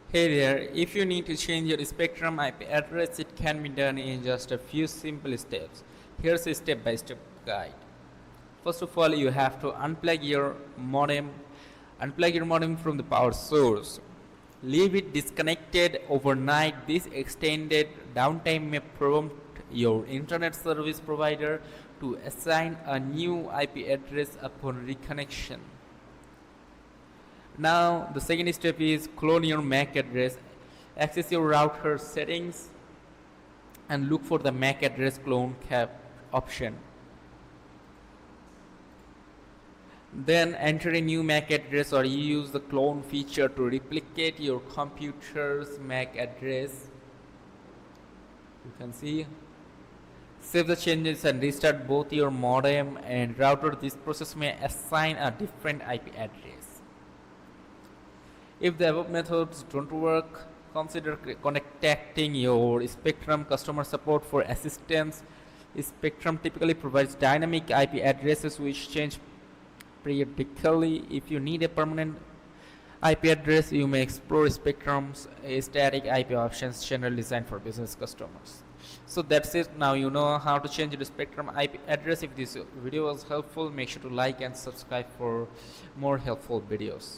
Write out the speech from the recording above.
Hey there, if you need to change your Spectrum IP address, it can be done in just a few simple steps. Here's a step-by-step guide. First of all, you have to unplug your modem from the power source. Leave it disconnected overnight. This extended downtime may prompt your internet service provider to assign a new IP address upon reconnection. Now the second step is clone your MAC address. Access your router settings and look for the MAC address clone cap option. Then enter a new MAC address or use the clone feature to replicate your computer's MAC address. You can see. Save the changes and restart both your modem and router. This process may assign a different IP address. If the above methods don't work, consider contacting your Spectrum customer support for assistance. Spectrum typically provides dynamic IP addresses which change periodically. If you need a permanent IP address, you may explore Spectrum's static IP options generally designed for business customers. So that's it. Now you know how to change the Spectrum IP address. If this video was helpful, make sure to like and subscribe for more helpful videos.